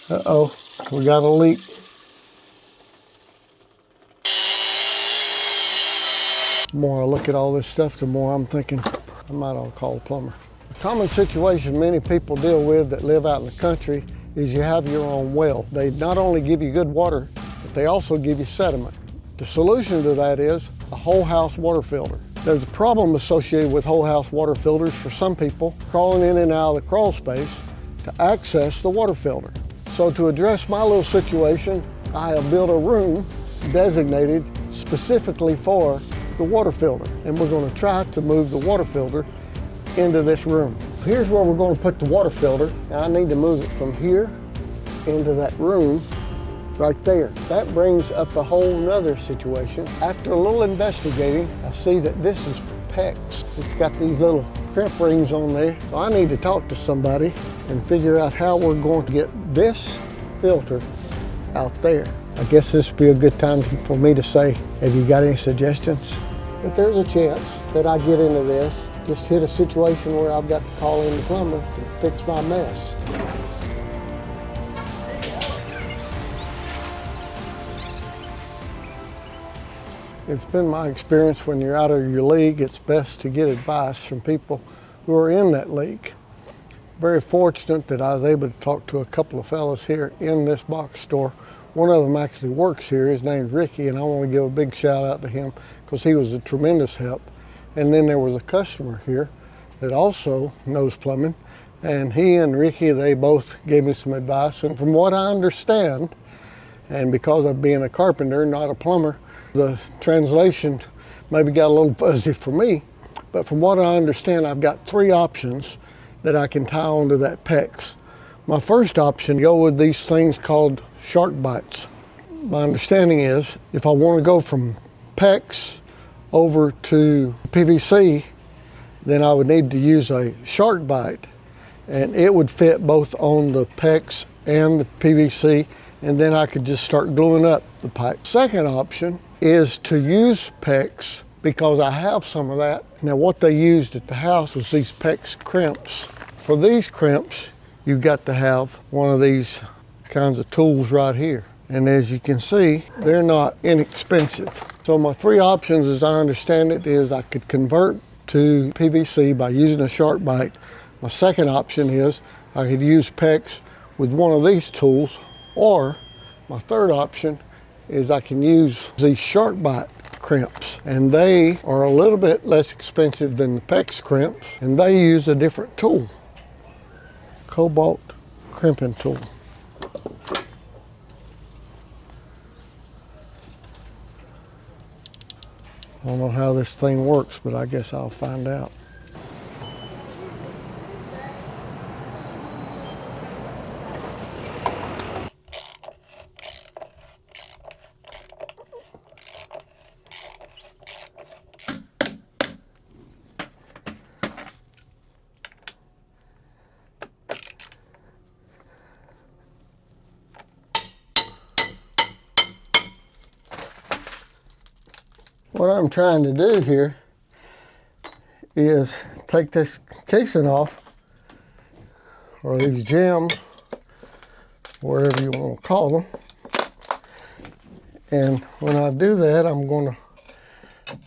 Uh-oh, we got a leak. The more I look at all this stuff, the more I'm thinking I might ought to call a plumber. A common situation many people deal with that live out in the country is you have your own well. They not only give you good water, but they also give you sediment. The solution to that is a whole house water filter. There's a problem associated with whole house water filters for some people crawling in and out of the crawl space to access the water filter. So to address my little situation, I have built a room designated specifically for the water filter. And we're going to try to move the water filter into this room. Here's where we're going to put the water filter. Now I need to move it from here into that room right there. That brings up a whole nother situation. After a little investigating, I see that this is PEX. It's got these little crimp rings on there. So I need to talk to somebody and figure out how we're going to get this filter out there. I guess this would be a good time for me to say, have you got any suggestions? But there's a chance that I get into this, just hit a situation where I've got to call in the plumber to fix my mess. It's been my experience when you're out of your league, it's best to get advice from people who are in that league. Very fortunate that I was able to talk to a couple of fellas here in this box store. One of them actually works here. His name's Ricky, and I want to give a big shout out to him because he was a tremendous help. And then there was a customer here that also knows plumbing, and he and Ricky, they both gave me some advice. And from what I understand, and because of being a carpenter, not a plumber, the translation maybe got a little fuzzy for me, but from what I understand, I've got three options that I can tie onto that PEX. My first option, go with these things called shark bites. My understanding is if I want to go from PEX over to PVC, then I would need to use a shark bite, and it would fit both on the PEX and the PVC, and then I could just start gluing up the pipe. Second option is to use PEX because I have some of that. Now what they used at the house was these PEX crimps. For these crimps, you've got to have one of these kinds of tools right here. And as you can see, they're not inexpensive. So my three options, as I understand it, is I could convert to PVC by using a shark bite. My second option is I could use PEX with one of these tools, or my third option is I can use these shark bite crimps, and they are a little bit less expensive than the PEX crimps, and they use a different tool, cobalt crimping tool. I don't know how this thing works, but I guess I'll find out. What I'm trying to do here is take this casing off, or these gems, whatever you want to call them. And when I do that, I'm going to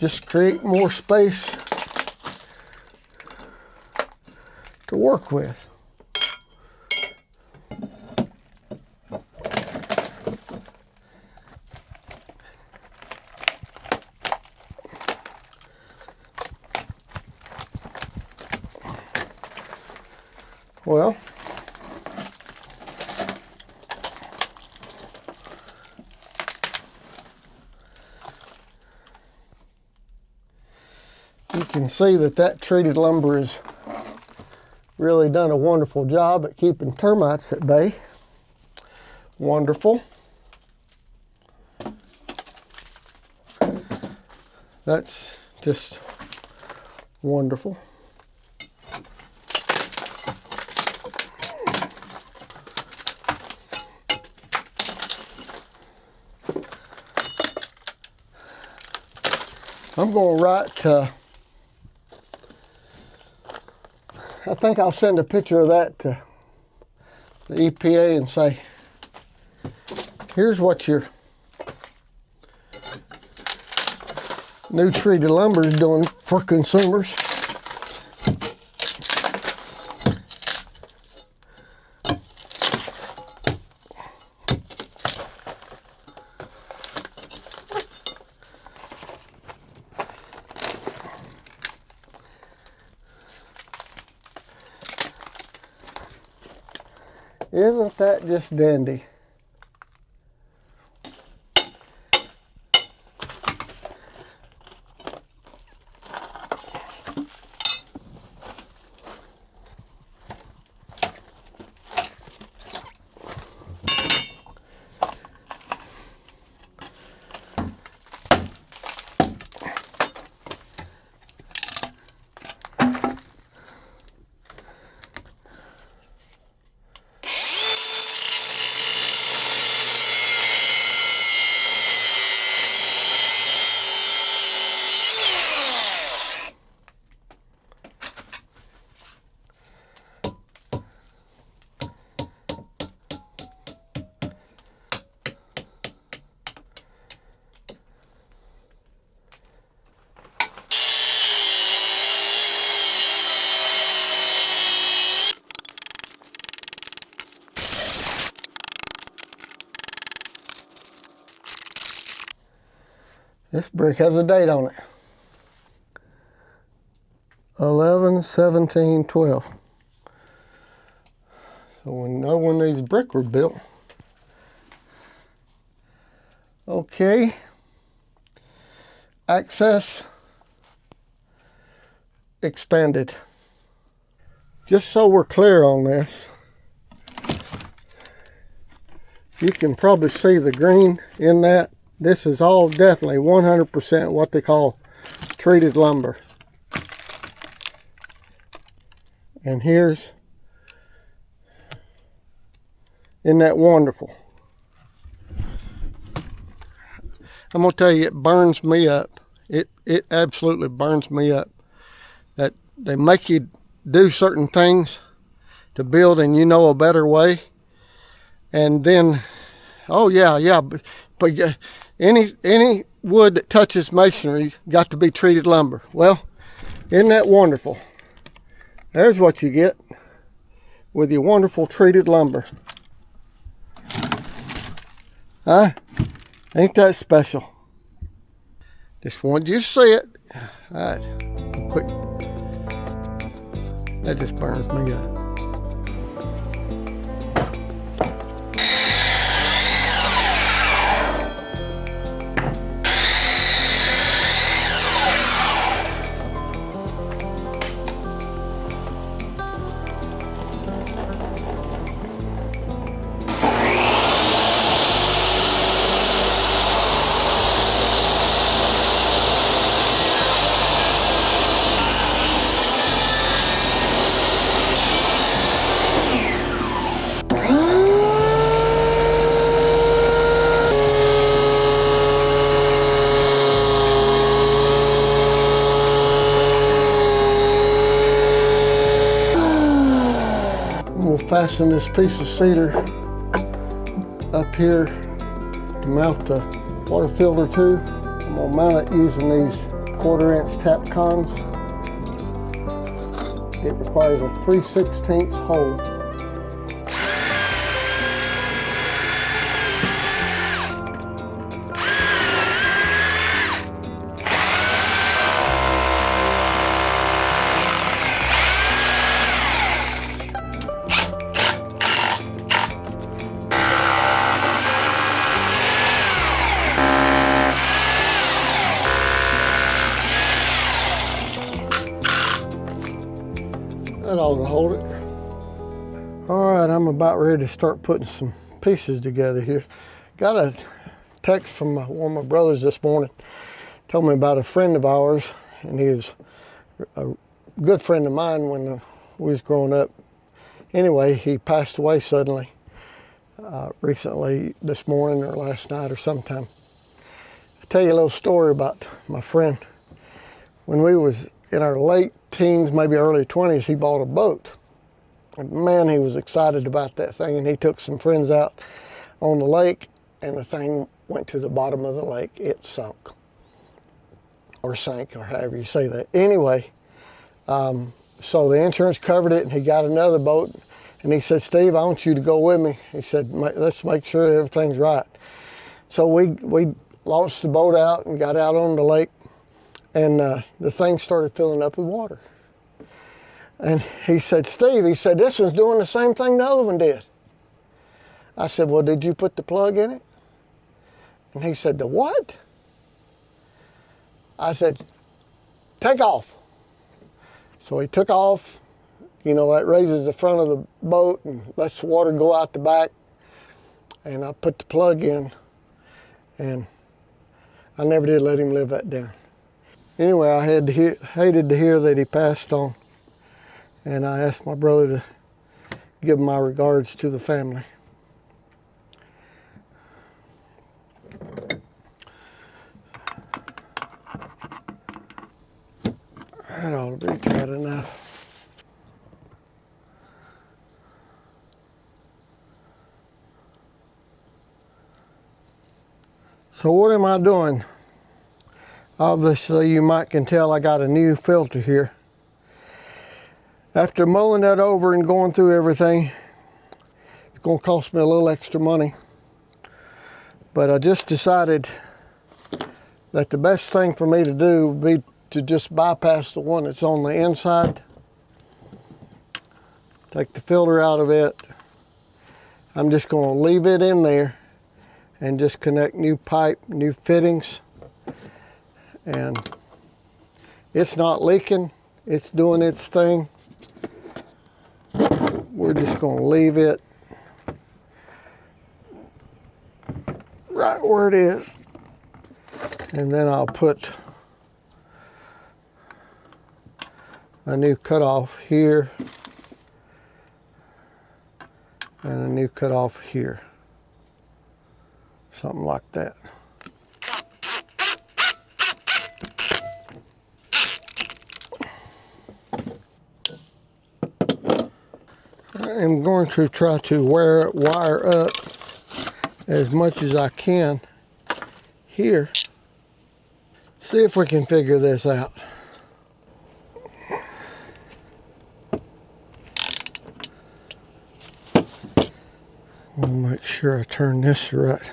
just create more space to work with. Well, you can see that that treated lumber has really done a wonderful job at keeping termites at bay. Wonderful. That's just wonderful. I'm going to write, I think I'll send a picture of that to the EPA and say, Here's what your new treated lumber is doing for consumers. Isn't that just dandy? This brick has a date on it. 11/17/12. So we know when these bricks were built. Okay. Access expanded. Just so we're clear on this, you can probably see the green in that. This is all definitely 100% what they call treated lumber. And here's, isn't that wonderful? I'm gonna tell you, it burns me up. It absolutely burns me up that they make you do certain things to build and you know a better way. And then, oh yeah, but any wood that touches masonry got to be treated lumber. Well, isn't that wonderful? There's what you get with your wonderful treated lumber. Huh? Ain't that special? Just wanted you to see it. All right, quick. That just burns me up. Fasten this piece of cedar up here to mount the water filter to. I'm gonna mount it using these 1/4" tap cons. It requires a 3/16 hole. That ought to hold it. All right, I'm about ready to start putting some pieces together here. Got a text from one of my brothers this morning. Told me about a friend of ours, and he was a good friend of mine when we was growing up. Anyway, he passed away suddenly recently this morning or last night or sometime. I'll tell you a little story about my friend. When we was in our late teens, maybe early 20s, he bought a boat. And man, he was excited about that thing, and he took some friends out on the lake, and the thing went to the bottom of the lake. It sunk, or sank, or however you say that. Anyway, so the insurance covered it, and he got another boat, and he said, Steve, I want you to go with me. He said, let's make sure everything's right. So we launched the boat out and got out on the lake, and the thing started filling up with water. And he said, Steve, he said, this one's doing the same thing the other one did. I said, well, did you put the plug in it? And he said, the what? I said, take off. So he took off. You know, that raises the front of the boat and lets the water go out the back. And I put the plug in, and I never did let him live that down. Anyway, I hated to hear that he passed on. And I asked my brother to give my regards to the family. That ought to be tight enough. So what am I doing? Obviously, you might can tell I got a new filter here. After mulling that over and going through everything, it's going to cost me a little extra money. But I just decided that the best thing for me to do would be to just bypass the one that's on the inside. Take the filter out of it. I'm just going to leave it in there and just connect new pipe, new fittings. And it's not leaking. It's doing its thing. We're just going to leave it right where it is. And then I'll put a new cutoff here and a new cutoff here. Something like that. I am going to try to wire up as much as I can here. See if we can figure this out. I'll make sure I turn this the right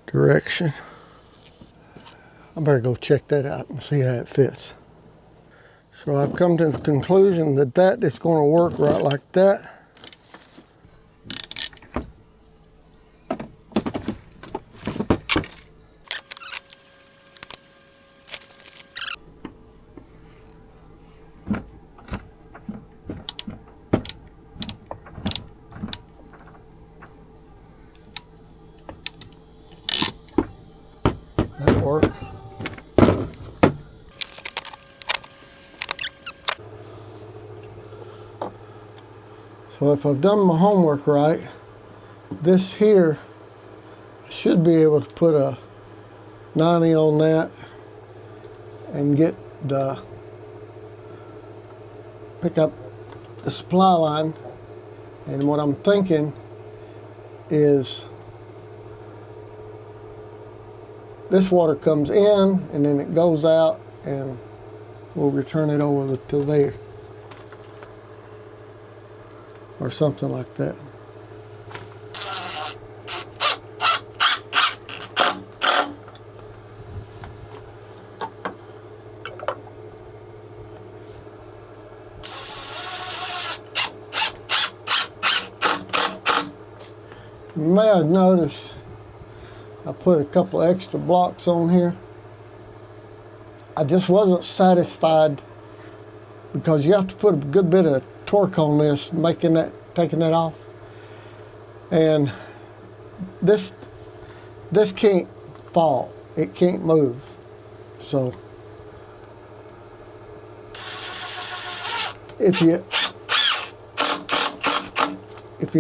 direction. I better go check that out and see how it fits. So I've come to the conclusion that that is going to work right like that. That worked. So if I've done my homework right, this here, I should be able to put a 90 on that and get pick up the supply line. And what I'm thinking is this water comes in and then it goes out, and we'll return it over to there. Or something like that. You may have noticed I put a couple extra blocks on here. I just wasn't satisfied because you have to put a good bit of torque on this, taking that off. And this can't fall. It can't move. So if you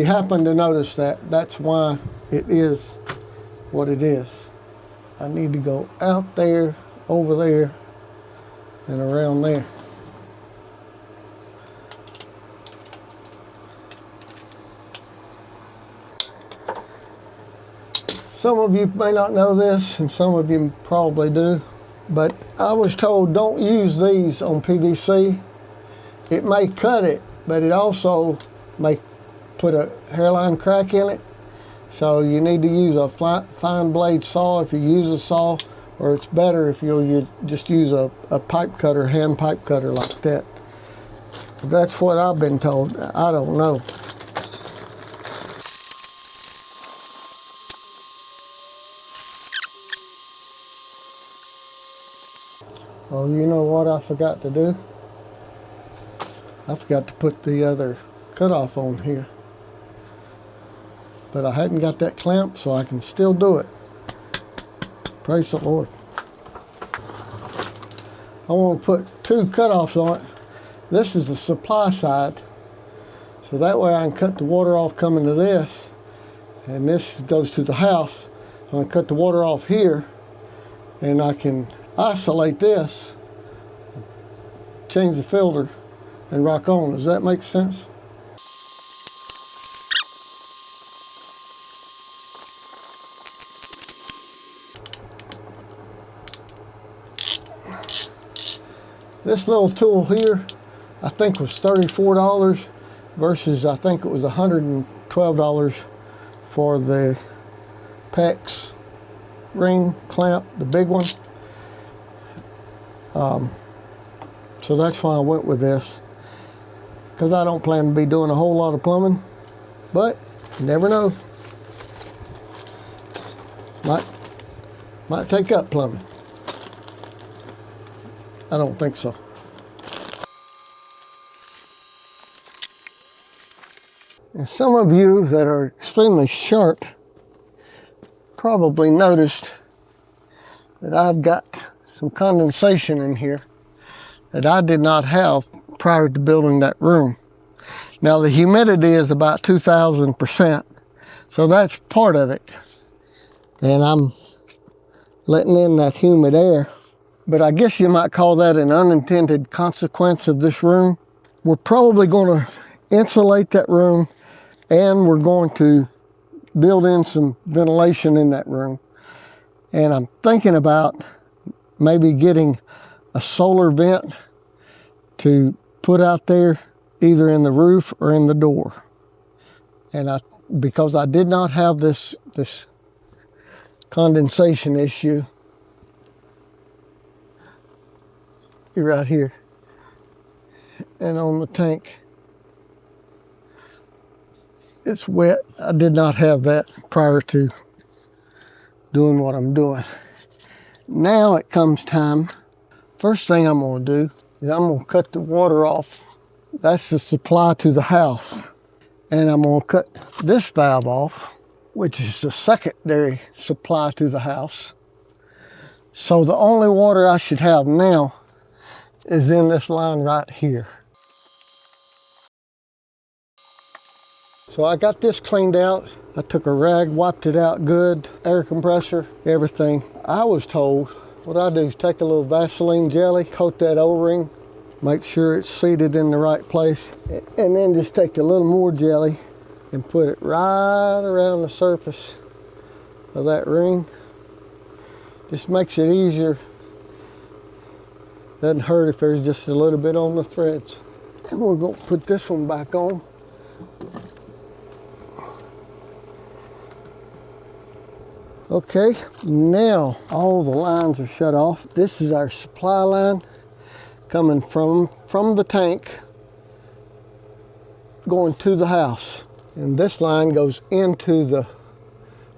happen to notice that, that's why it is what it is. I need to go out there, over there, and around there. Some of you may not know this, and some of you probably do, but I was told don't use these on PVC. It may cut it, but it also may put a hairline crack in it. So you need to use a fine blade saw if you use a saw, or it's better if you just use a pipe cutter, hand pipe cutter like that. That's what I've been told. I don't know. Oh, you know what I forgot to do? I forgot to put the other cutoff on here. But I hadn't got that clamp, so I can still do it. Praise the Lord. I want to put 2 cutoffs on it. This is the supply side. So that way I can cut the water off coming to this. And this goes to the house. I'm going to cut the water off here. And I can isolate this, change the filter, and rock on. Does that make sense? This little tool here, I think was $34 versus I think it was $112 for the PEX ring clamp, the big one. So that's why I went with this, because I don't plan to be doing a whole lot of plumbing, but you never know. Might take up plumbing. I don't think so. And some of you that are extremely sharp probably noticed that I've got some condensation in here that I did not have prior to building that room. Now the humidity is about 2,000%, so that's part of it. And I'm letting in that humid air. But I guess you might call that an unintended consequence of this room. We're probably going to insulate that room, and we're going to build in some ventilation in that room. And I'm thinking about maybe getting a solar vent to put out there, either in the roof or in the door. And because I did not have this condensation issue right here and on the tank, it's wet. I did not have that prior to doing what I'm doing. Now it comes time. First thing I'm going to do is I'm going to cut the water off. That's the supply to the house. And I'm going to cut this valve off, which is the secondary supply to the house. So the only water I should have now is in this line right here. So I got this cleaned out. I took a rag, wiped it out good, air compressor, everything. I was told what I do is take a little Vaseline jelly, coat that O-ring, make sure it's seated in the right place, and then just take a little more jelly and put it right around the surface of that ring. Just makes it easier. Doesn't hurt if there's just a little bit on the threads. And we're going to put this one back on. Okay, now all the lines are shut off. This is our supply line coming from the tank going to the house. And this line goes into the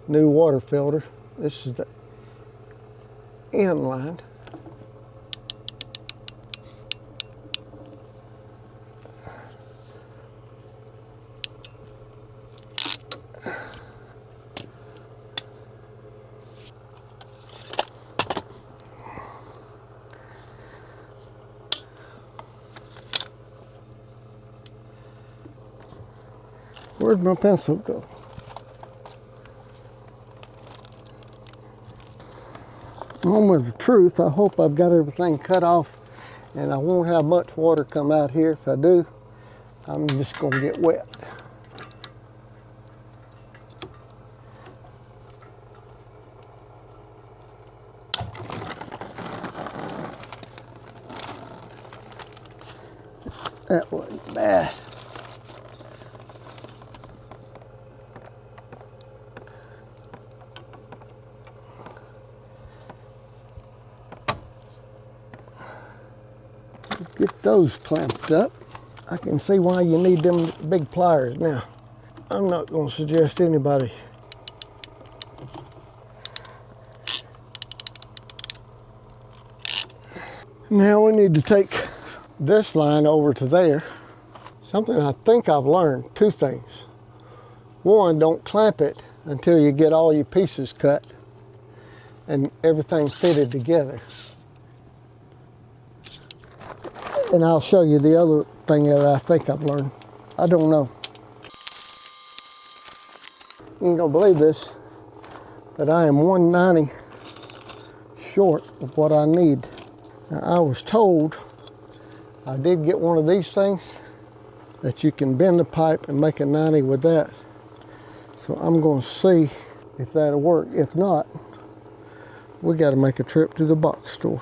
new water filter. This is the end line. Where'd my pencil go? Moment of truth, I hope I've got everything cut off and I won't have much water come out here. If I do, I'm just gonna get wet. That wasn't bad. Get those clamped up. I can see why you need them big pliers now. I'm not going to suggest anybody. Now we need to take this line over to there. Something I think I've learned, two things. One, don't clamp it until you get all your pieces cut and everything fitted together. And I'll show you the other thing that I think I've learned. I don't know. You ain't gonna believe this, but I am 190 short of what I need. Now, I was told, I did get one of these things, that you can bend the pipe and make a 90 with that. So I'm gonna see if that'll work. If not, we gotta make a trip to the box store.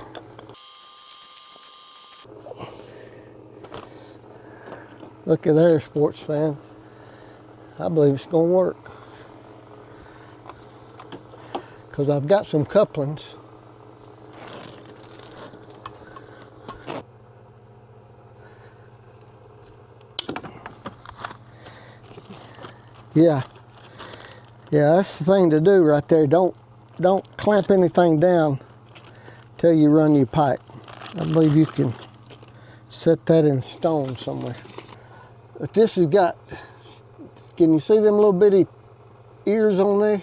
Look at there, sports fans. I believe it's gonna work. Because I've got some couplings. Yeah, that's the thing to do right there. Don't clamp anything down till you run your pipe. I believe you can set that in stone somewhere. But this has got, can you see them little bitty ears on there?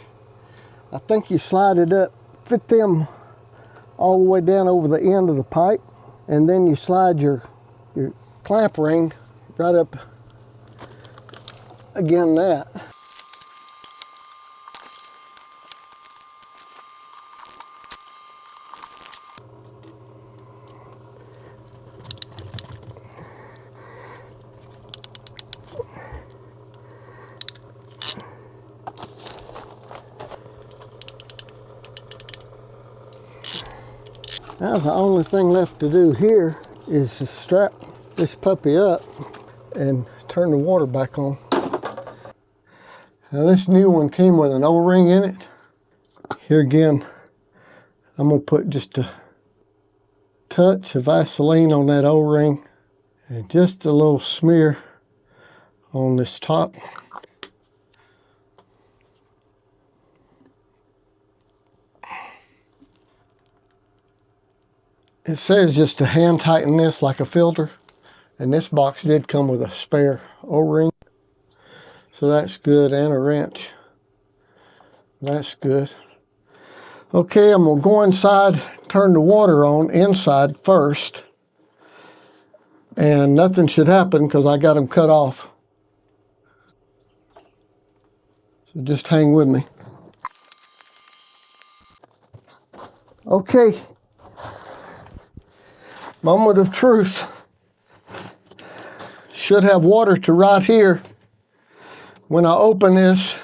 I think you slide it up, fit them all the way down over the end of the pipe, and then you slide your clamp ring right up again that. Now the only thing left to do here is to strap this puppy up and turn the water back on. Now this new one came with an O-ring in it. Here again, I'm gonna put just a touch of Vaseline on that O-ring and just a little smear on this top. It says just to hand tighten this like a filter, and this box did come with a spare O-ring, so that's good, and a wrench. That's good. Okay, I'm gonna go inside, turn the water on inside first, and nothing should happen because I got them cut off. So just hang with me. Okay. Moment of truth. Should have water to right here. When I open this,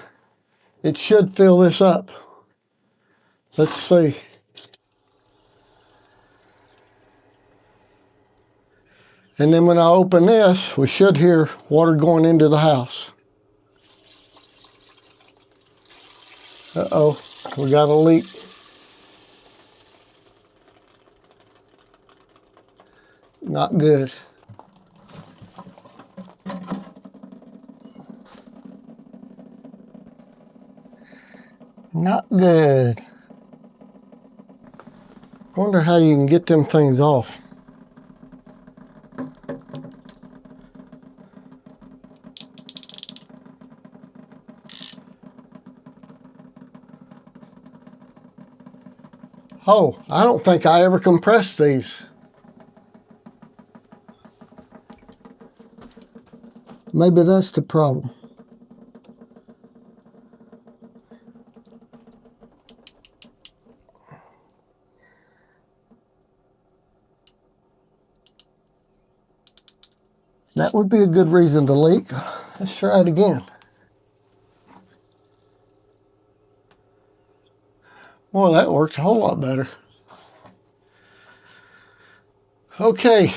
it should fill this up. Let's see. And then when I open this, we should hear water going into the house. Uh-oh, we got a leak. Not good. Not good. Wonder how you can get them things off. Oh, I don't think I ever compressed these. Maybe that's the problem. That would be a good reason to leak. Let's try it again. Well, that worked a whole lot better. Okay.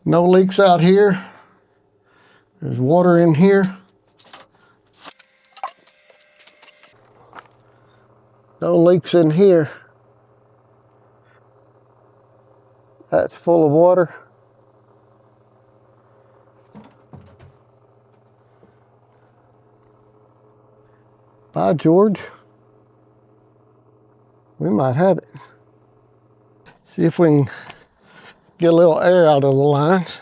No leaks out here. There's water in here. No leaks in here. That's full of water. By George, we might have it. See if we can get a little air out of the lines.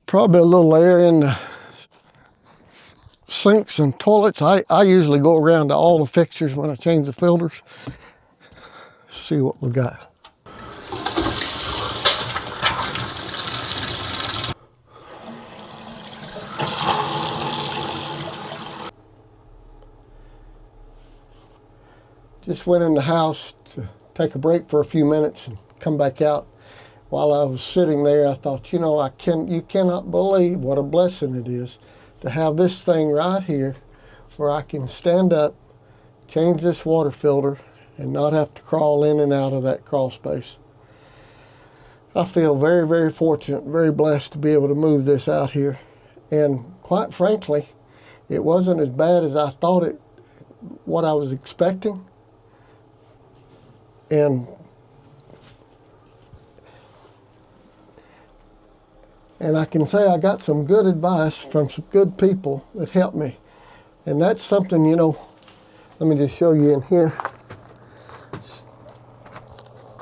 Probably a little air in the sinks and toilets. I usually go around to all the fixtures when I change the filters. See what we got. Just went in the house to take a break for a few minutes and come back out. While I was sitting there, I thought, you know, you cannot believe what a blessing it is to have this thing right here where I can stand up, change this water filter, and not have to crawl in and out of that crawl space. I feel very, very fortunate, very blessed to be able to move this out here. And quite frankly, it wasn't as bad as I thought it, what I was expecting. And I can say I got some good advice from some good people that helped me. And that's something, you know, let me just show you in here.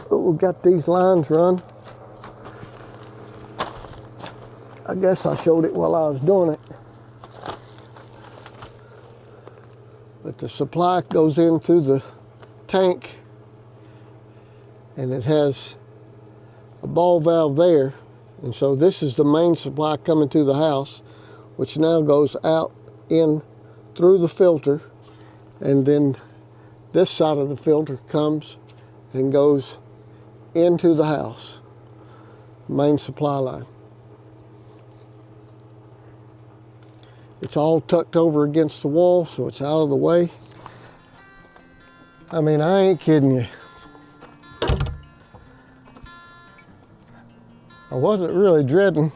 Oh, we got these lines run. I guess I showed it while I was doing it. But the supply goes in through the tank, and it has a ball valve there. And so this is the main supply coming to the house, which now goes out in through the filter, and then this side of the filter comes and goes into the house, main supply line. It's all tucked over against the wall, so it's out of the way. I mean, I ain't kidding you. I wasn't really dreading,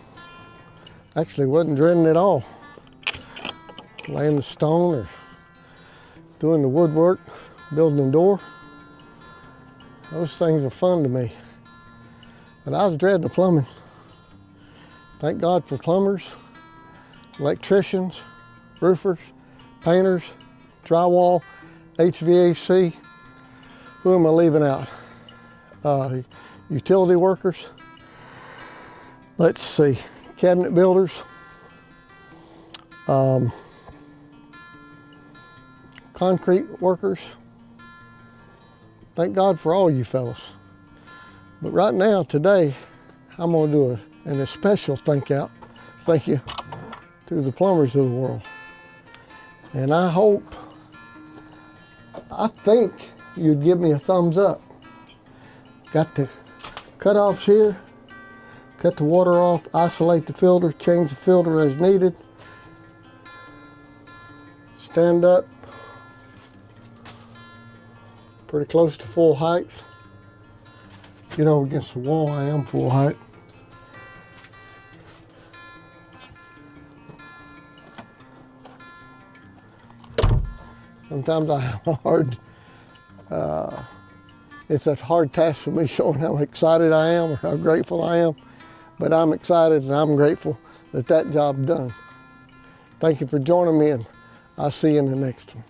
actually wasn't dreading at all. Laying the stone or doing the woodwork, building the door. Those things are fun to me. But I was dreading the plumbing. Thank God for plumbers, electricians, roofers, painters, drywall, HVAC. Who am I leaving out? Utility workers. Let's see, cabinet builders, concrete workers. Thank God for all you fellas. But right now, today, I'm gonna do a special thank you to the plumbers of the world. And I think you'd give me a thumbs up. Got the cutoffs here. Cut the water off, isolate the filter, change the filter as needed. Stand up, pretty close to full height. Get over against the wall, I am full height. Sometimes I have a hard, it's a hard task for me showing how excited I am or how grateful I am. But I'm excited and I'm grateful that job's done. Thank you for joining me, and I'll see you in the next one.